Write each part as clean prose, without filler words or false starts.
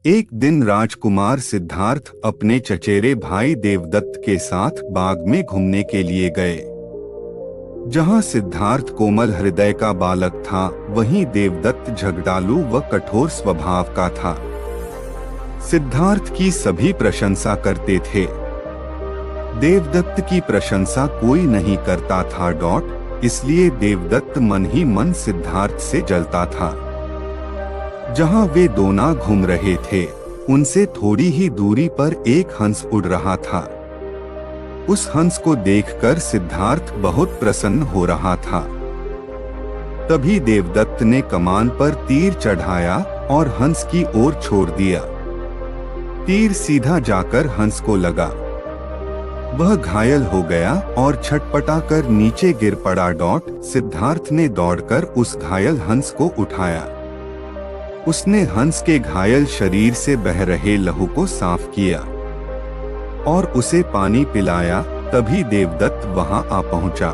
एक दिन राजकुमार सिद्धार्थ अपने चचेरे भाई देवदत्त के साथ बाग में घूमने के लिए गए। जहां सिद्धार्थ कोमल हृदय का बालक था, वहीं देवदत्त झगड़ालू व कठोर स्वभाव का था। सिद्धार्थ की सभी प्रशंसा करते थे। देवदत्त की प्रशंसा कोई नहीं करता था। इसलिए देवदत्त मन ही मन सिद्धार्थ से जलता था। जहां वे दोनों घूम रहे थे, उनसे थोड़ी ही दूरी पर एक हंस उड़ रहा था। उस हंस को देखकर सिद्धार्थ बहुत प्रसन्न हो रहा था। तभी देवदत्त ने कमान पर तीर चढ़ाया और हंस की ओर छोड़ दिया। तीर सीधा जाकर हंस को लगा। वह घायल हो गया और छटपटाकर नीचे गिर पड़ा। सिद्धार्थ ने दौड़कर उस घायल हंस को उठाया। उसने हंस के घायल शरीर से बह रहे लहू को साफ किया और उसे पानी पिलाया। तभी देवदत्त वहां आ पहुंचा।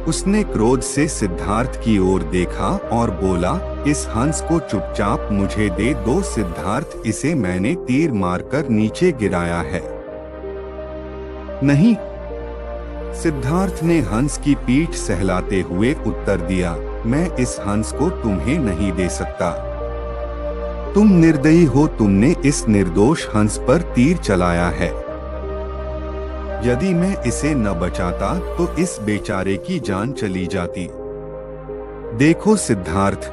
उसने क्रोध से सिद्धार्थ की ओर देखा और बोला, इस हंस को चुपचाप मुझे दे दो सिद्धार्थ, इसे मैंने तीर मारकर नीचे गिराया है। नहीं, सिद्धार्थ ने हंस की पीठ सहलाते हुए उत्तर दिया, मैं इस हंस को तुम्हें नहीं दे सकता। तुम निर्दयी हो, तुमने इस निर्दोष हंस पर तीर चलाया है। यदि मैं इसे न बचाता तो इस बेचारे की जान चली जाती। देखो सिद्धार्थ,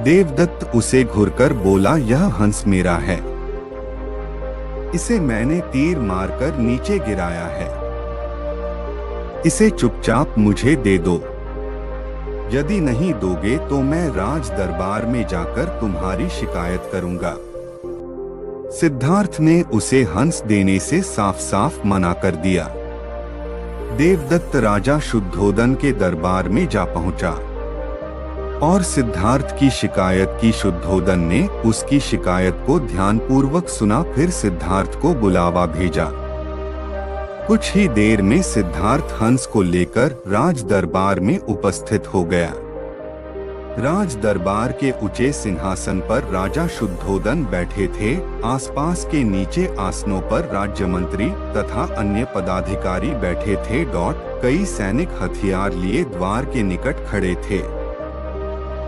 देवदत्त उसे घूरकर बोला, यह हंस मेरा है। इसे मैंने तीर मारकर नीचे गिराया है। इसे चुपचाप मुझे दे दो। यदि नहीं दोगे तो मैं राज दरबार में जाकर तुम्हारी शिकायत करूंगा। सिद्धार्थ ने उसे हंस देने से साफ साफ मना कर दिया। देवदत्त राजा शुद्धोदन के दरबार में जा पहुंचा और सिद्धार्थ की शिकायत की। शुद्धोदन ने उसकी शिकायत को ध्यानपूर्वक सुना, फिर सिद्धार्थ को बुलावा भेजा। कुछ ही देर में सिद्धार्थ हंस को लेकर राज दरबार में उपस्थित हो गया। राज दरबार के ऊंचे सिंहासन पर राजा शुद्धोदन बैठे थे। आसपास के नीचे आसनों पर राज्य मंत्री तथा अन्य पदाधिकारी बैठे थे। कई सैनिक हथियार लिए द्वार के निकट खड़े थे।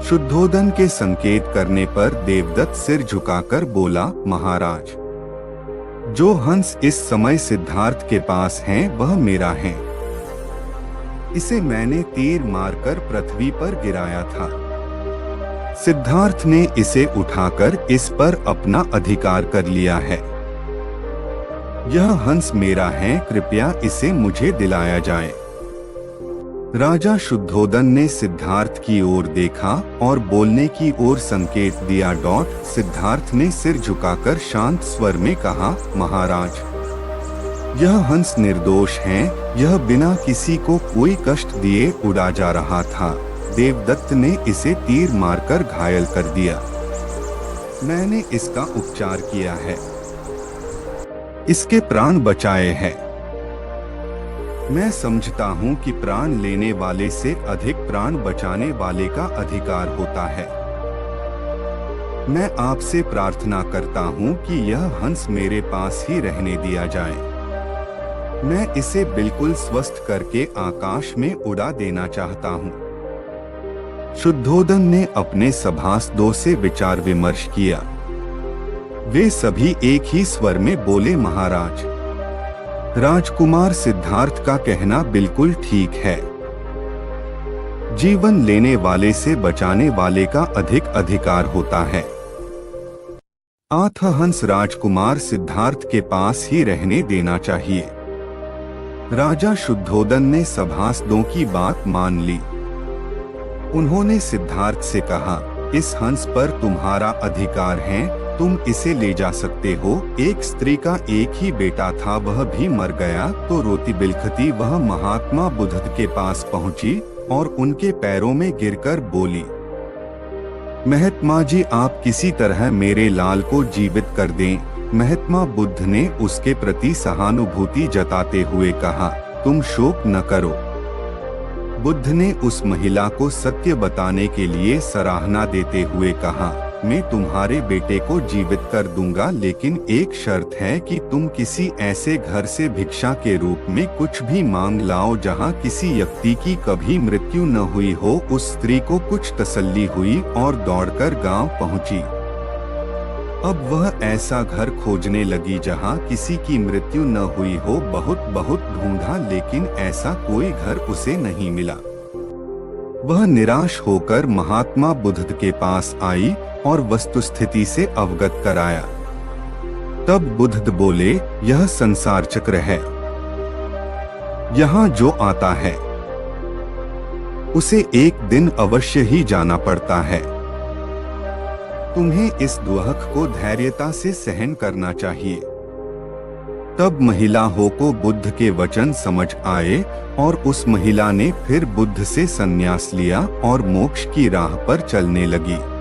शुद्धोदन के संकेत करने पर देवदत्त सिर झुकाकर बोला, महाराज, जो हंस इस समय सिद्धार्थ के पास हैं, वह मेरा है। इसे मैंने तीर मारकर पृथ्वी पर गिराया था। सिद्धार्थ ने इसे उठाकर इस पर अपना अधिकार कर लिया है। यह हंस मेरा है, कृपया इसे मुझे दिलाया जाए। राजा शुद्धोदन ने सिद्धार्थ की ओर देखा और बोलने की ओर संकेत दिया। सिद्धार्थ ने सिर झुकाकर शांत स्वर में कहा, महाराज, यह हंस निर्दोष है। यह बिना किसी को कोई कष्ट दिए उड़ा जा रहा था। देवदत्त ने इसे तीर मारकर घायल कर दिया। मैंने इसका उपचार किया है, इसके प्राण बचाए हैं। मैं समझता हूँ कि प्राण लेने वाले से अधिक प्राण बचाने वाले का अधिकार होता है। मैं आपसे प्रार्थना करता हूँ कि यह हंस मेरे पास ही रहने दिया जाए। मैं इसे बिल्कुल स्वस्थ करके आकाश में उड़ा देना चाहता हूँ। शुद्धोदन ने अपने सभासदों से विचार विमर्श किया। वे सभी एक ही स्वर में बोले, महाराज, राजकुमार सिद्धार्थ का कहना बिल्कुल ठीक है। जीवन लेने वाले से बचाने वाले का अधिक अधिकार होता है। अतः हंस राजकुमार सिद्धार्थ के पास ही रहने देना चाहिए। राजा शुद्धोदन ने सभासदों की बात मान ली। उन्होंने सिद्धार्थ से कहा, इस हंस पर तुम्हारा अधिकार है, तुम इसे ले जा सकते हो। एक स्त्री का एक ही बेटा था, वह भी मर गया तो रोती बिलखती वह महात्मा बुद्ध के पास पहुंची और उनके पैरों में गिरकर बोली, महात्मा जी, आप किसी तरह मेरे लाल को जीवित कर दें। महात्मा बुद्ध ने उसके प्रति सहानुभूति जताते हुए कहा, तुम शोक न करो। बुद्ध ने उस महिला को सत्य बताने के लिए सराहना देते हुए कहा, में तुम्हारे बेटे को जीवित कर दूंगा, लेकिन एक शर्त है कि तुम किसी ऐसे घर से भिक्षा के रूप में कुछ भी मांग लाओ जहां किसी व्यक्ति की कभी मृत्यु न हुई हो। उस स्त्री को कुछ तसल्ली हुई और दौड़कर गांव पहुंची। अब वह ऐसा घर खोजने लगी जहां किसी की मृत्यु न हुई हो। बहुत ढूंढा, लेकिन ऐसा कोई घर उसे नहीं मिला। वह निराश होकर महात्मा बुद्ध के पास आई और वस्तुस्थिति से अवगत कराया। तब बुद्ध बोले, यह संसार चक्र है। यहाँ जो आता है उसे एक दिन अवश्य ही जाना पड़ता है। तुम्हें इस दुख को धैर्यता से सहन करना चाहिए। तब महिला हो को बुद्ध के वचन समझ आए और उस महिला ने फिर बुद्ध से संन्यास लिया और मोक्ष की राह पर चलने लगी।